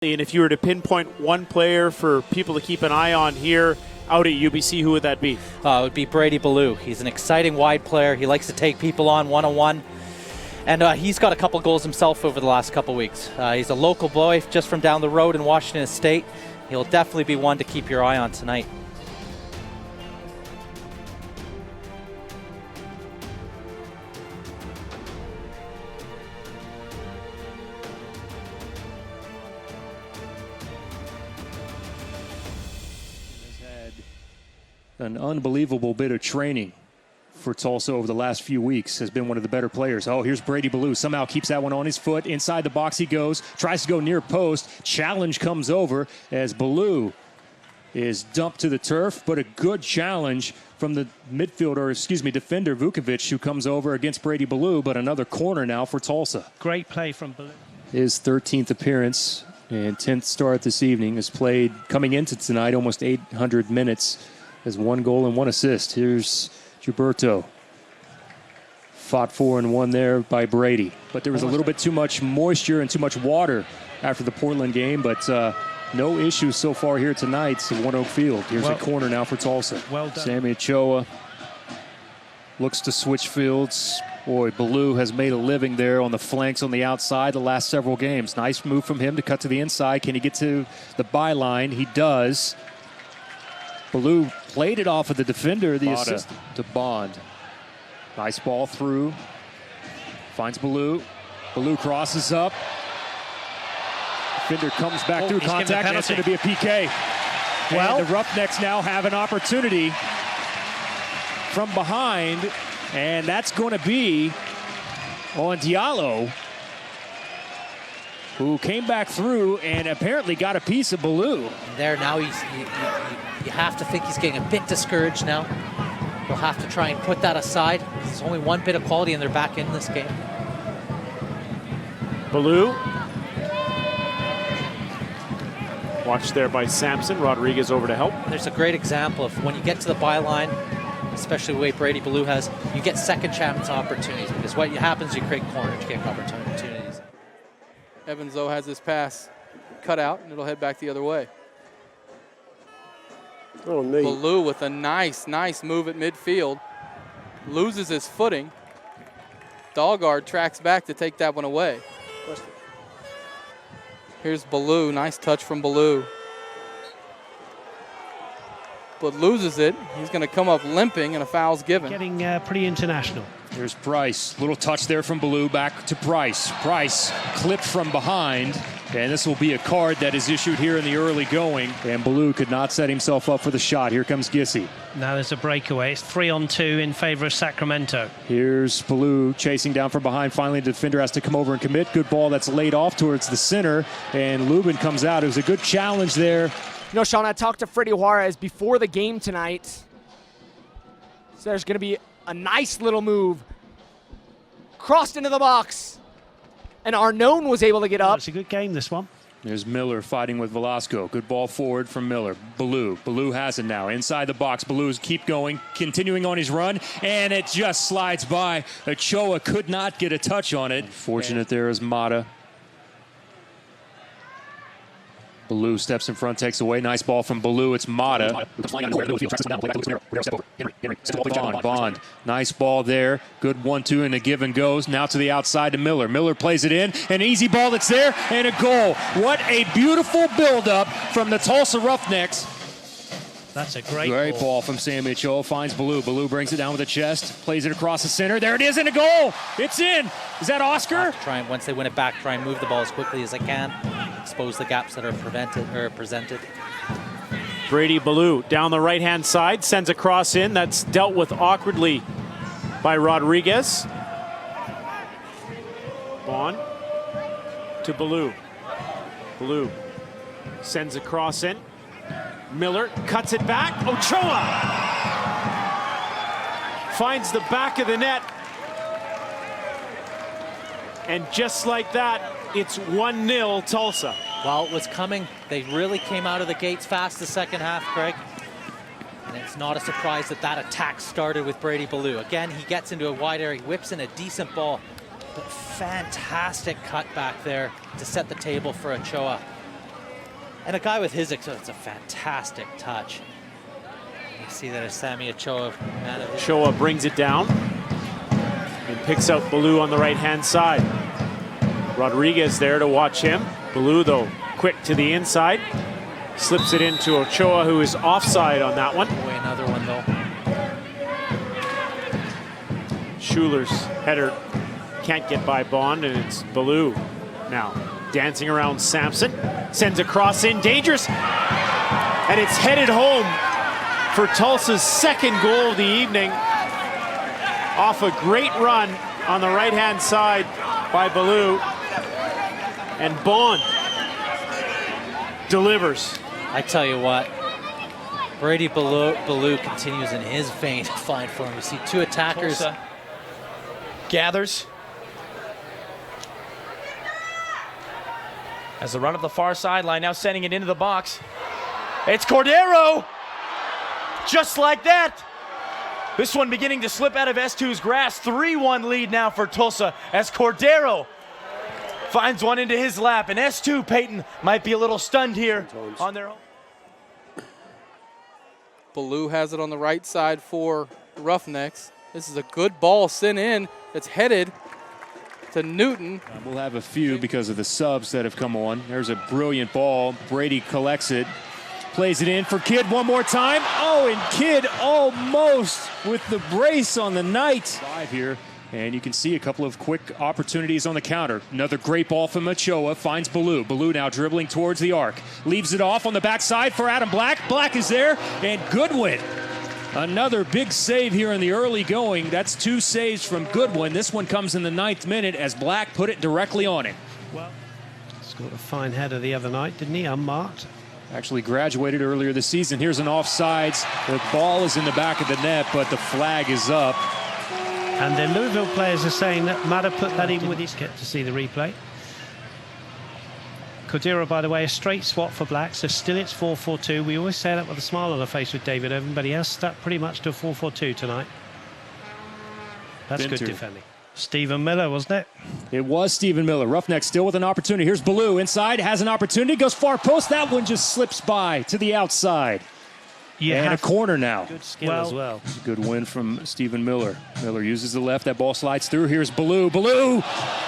And if you were to pinpoint one player for people to keep an eye on here out at UBC, who would that be? It would be Brady Ballew. He's an exciting wide player. He likes to take people on one-on-one. And he's got a couple goals himself over the last couple weeks. He's a local boy just from down the road in Washington State. He'll definitely be one to keep your eye on tonight. An unbelievable bit of training for Tulsa over the last few weeks. Has been one of the better players. Oh, here's Brady Ballew. Somehow keeps that one on his foot. Inside the box he goes. Tries to go near post. Challenge comes over as Ballew is dumped to the turf. But a good challenge from the defender Vukovic, who comes over against Brady Ballew. But another corner now for Tulsa. Great play from Ballew. His 13th appearance and 10th start this evening. Has played, coming into tonight, almost 800 minutes. Has 1 goal and 1 assist. Here's Gilberto. Fought for and won there by Brady. But there was a little bit too much moisture and too much water after the Portland game. But no issues so far here tonight at One Oak Field. Here's a corner now for Tulsa. Well done. Sammy Ochoa looks to switch fields. Boy, Ballew has made a living there on the flanks on the outside the last several games. Nice move from him to cut to the inside. Can he get to the byline? He does. Ballew played it off of the defender, the assist to Bond. Nice ball through. Finds Ballew. Ballew crosses up. Defender comes back through contact, and it's going to be a PK. Well, and the Roughnecks now have an opportunity from behind, and that's going to be on Diallo, who came back through and apparently got a piece of Ballew. There now, you have to think he's getting a bit discouraged now. He'll have to try and put that aside. There's only one bit of quality and they're back in this game. Ballew. Watched there by Sampson. Rodriguez over to help. There's a great example of when you get to the byline, especially the way Brady Ballew has, you get second chance opportunities, because what happens, you create corner kick opportunities. Evans, though, has his pass cut out, and it'll head back the other way. Oh, neat. Ballew with a nice move at midfield. Loses his footing. Dahlgaard tracks back to take that one away. Here's Ballew. Nice touch from Ballew. But loses it. He's going to come up limping, and a foul's given. Getting pretty international. Here's Price. Little touch there from Ballew. Back to Price. Price clipped from behind. And this will be a card that is issued here in the early going. And Ballew could not set himself up for the shot. Here comes Gissy. Now there's a breakaway. It's 3-on-2 in favor of Sacramento. Here's Ballew chasing down from behind. Finally, the defender has to come over and commit. Good ball that's laid off towards the center. And Lubin comes out. It was a good challenge there. You know, Sean, I talked to Freddie Juarez before the game tonight. So there's going to be a nice little move. Crossed into the box. And Arnone was able to get up. It's a good game, this one. There's Miller fighting with Velasco. Good ball forward from Miller. Ballew has it now. Inside the box. Ballew keep going, continuing on his run, and it just slides by. Ochoa could not get a touch on it. Fortunate there is Mata. Ballew steps in front, takes away. Nice ball from Ballew. It's Mata. Bond. Nice ball there. Good 1-2 and a give and goes. Now to the outside to Miller. Miller plays it in. An easy ball that's there and a goal. What a beautiful buildup from the Tulsa Roughnecks. That's a great ball from Sammy Ochoa. Finds Ballew. Ballew brings it down with the chest. Plays it across the center. There it is, and a goal. It's in. Is that Oscar? Once they win it back, try and move the ball as quickly as they can. Expose the gaps that are presented. Brady Ballew down the right-hand side. Sends a cross in. That's dealt with awkwardly by Rodriguez. Bond to Ballew. Ballew sends a cross in. Miller cuts it back. Ochoa finds the back of the net. And just like that, it's 1-0 Tulsa. Well, it was coming. They really came out of the gates fast the second half, Craig. And it's not a surprise that that attack started with Brady Ballew. Again, he gets into a wide area, whips in a decent ball. But fantastic cut back there to set the table for Ochoa. And a guy with his, it's a fantastic touch. You see that as Sammy Ochoa. Ochoa brings it down and picks out Ballew on the right-hand side. Rodriguez there to watch him. Ballew, though, quick to the inside. Slips it into Ochoa, who is offside on that one. Boy, another one, though. Schuler's header can't get by Bond, and it's Ballew now dancing around Sampson. Sends a cross in, dangerous, and it's headed home for Tulsa's second goal of the evening. Off a great run on the right-hand side by Ballew, and Bond delivers. I tell you what, Brady Ballew continues in his vein to find for him. You see two attackers. Tulsa gathers as the run up the far sideline, now sending it into the box. It's Cordero! Just like that. This one beginning to slip out of S2's grasp. 3-1 lead now for Tulsa as Cordero finds one into his lap. And S2, Peyton, might be a little stunned here on their own. Ballew has it on the right side for Roughnecks. This is a good ball sent in. It's headed to Newton. We'll have a few because of the subs that have come on. There's a brilliant ball. Brady collects it, plays it in for Kidd one more time. Oh, and Kidd almost with the brace on the night. 5 here, and you can see a couple of quick opportunities on the counter. Another great ball from Ochoa, finds Ballew. Ballew now dribbling towards the arc. Leaves it off on the backside for Adam Black. Black is there, and Goodwin. Another big save here in the early going. That's 2 saves from Goodwin. This one comes in the 9th minute as Black put it directly on him. Well, scored a fine header the other night, didn't he? Unmarked. Actually graduated earlier this season. Here's an offsides. The ball is in the back of the net, but the flag is up. And the Louisville players are saying that Mada put that in with his kit to see the replay. Cordero, by the way, a straight swap for Black, so still it's 4-4-2. We always say that with a smile on our face with David Irvin, but he has stuck pretty much to a 4-4-2 tonight. That's good defending. Stephen Miller, wasn't it? It was Stephen Miller. Roughnecks still with an opportunity. Here's Ballew inside, has an opportunity, goes far post. That one just slips by to the outside. And a corner now. Good skill as well. Good win from Stephen Miller. Miller uses the left. That ball slides through. Here's Ballew. Ballew!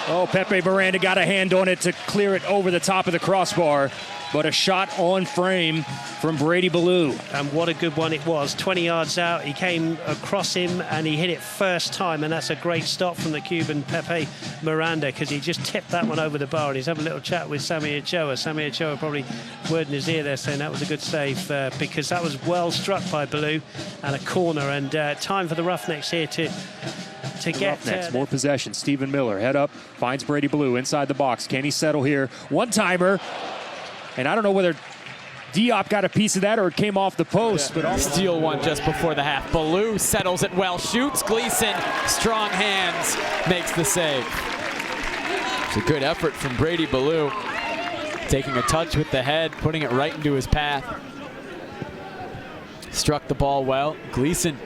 Oh, Pepe Miranda got a hand on it to clear it over the top of the crossbar. But a shot on frame from Brady Ballew. And what a good one it was. 20 yards out, he came across him and he hit it first time. And that's a great stop from the Cuban Pepe Miranda, because he just tipped that one over the bar. And he's having a little chat with Sammy Ochoa. Sammy Ochoa probably word in his ear there saying that was a good save, because that was well struck by Ballew and a corner. And time for the Roughnecks here to get Roughnecks, more possession. Stephen Miller, head up, finds Brady Ballew inside the box. Can he settle here? One-timer. And I don't know whether Diop got a piece of that or it came off the post. But steal one just before the half. Ballew settles it well, shoots. Gleason, strong hands, makes the save. It's a good effort from Brady Ballew. Taking a touch with the head, putting it right into his path. Struck the ball well. Gleason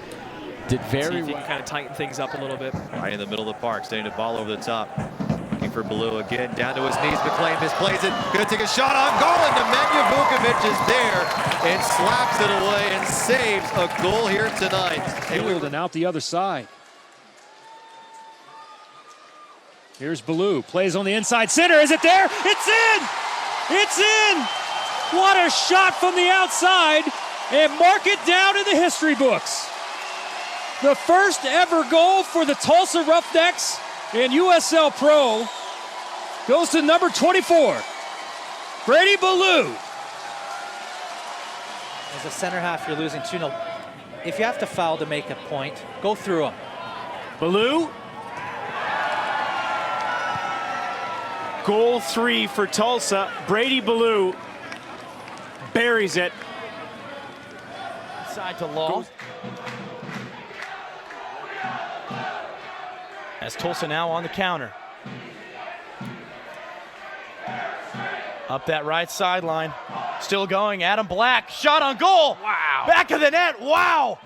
did very well. Kind of tighten things up a little bit. Right in the middle of the park, staying the ball over the top. For Ballew again, down to his knees. McLean misplays it. Gonna take a shot on goal, and Nemanja Vukovic is there and slaps it away and saves a goal here tonight. And out the other side. Here's Ballew, plays on the inside center. Is it there? It's in! It's in! What a shot from the outside, and mark it down in the history books. The first ever goal for the Tulsa Roughnecks in USL Pro goes to number 24, Brady Ballew. As a center half, you're losing 2-0. If you have to foul to make a point, go through them. Ballew. Goal 3 for Tulsa. Brady Ballew buries it. Side to Law. As Tulsa now on the counter. Up that right sideline. Still going. Adam Black. Shot on goal. Wow. Back of the net. Wow.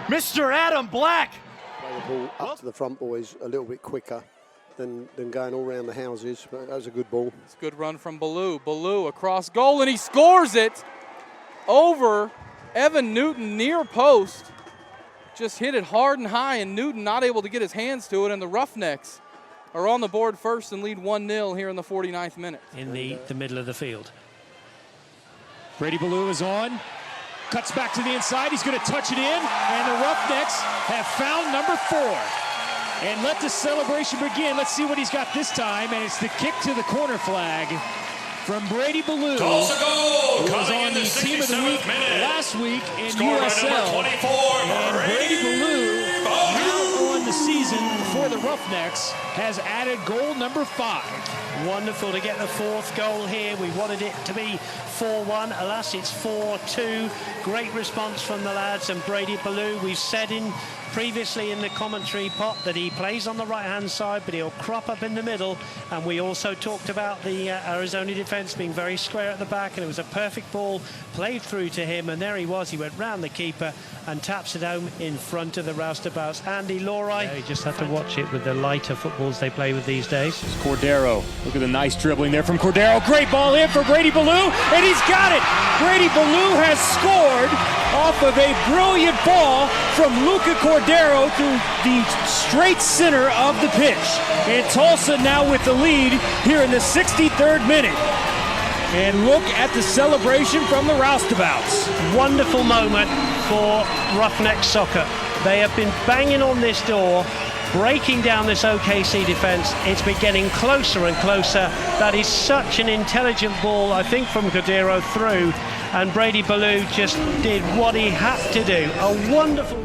Mr. Adam Black. Play the ball up to the front boys a little bit quicker. than going all around the houses. But that was a good ball. It's a good run from Ballew. Ballew across goal, and he scores it over Evan Newton near post. Just hit it hard and high, and Newton not able to get his hands to it, and the Roughnecks are on the board first and lead 1-0 here in the 49th minute. In the middle of the field. Brady Ballew is on. Cuts back to the inside. He's going to touch it in, and the Roughnecks have found number 4. And let the celebration begin. Let's see what he's got this time, and it's the kick to the corner flag from Brady Ballew, who was on the Team of the Week last week in USL. And Brady Ballew, now on the season for the Roughnecks, has added goal number 5. Wonderful to get the 4th goal here. We wanted it to be 4-1. Alas, it's 4-2. Great response from the lads, and Brady Ballew, we've said previously in the commentary pot that he plays on the right-hand side, but he'll crop up in the middle. And we also talked about the Arizona defense being very square at the back, and it was a perfect ball played through to him, and there he was. He went round the keeper and taps it home in front of the roustabouts. Andy Lorai. Yeah, you just have to watch it with the lighter footballs they play with these days. It's Cordero. Look at the nice dribbling there from Cordero. Great ball in for Brady Ballew, and he's got it. Brady Ballew has scored off of a brilliant ball from Luca Cordero through the straight center of the pitch. And Tulsa now with the lead here in the 63rd minute. And look at the celebration from the roustabouts. Wonderful moment for Roughneck Soccer. They have been banging on this door, breaking down this OKC defense. It's been getting closer and closer. That is such an intelligent ball, I think, from Cordero through. And Brady Ballew just did what he had to do. A wonderful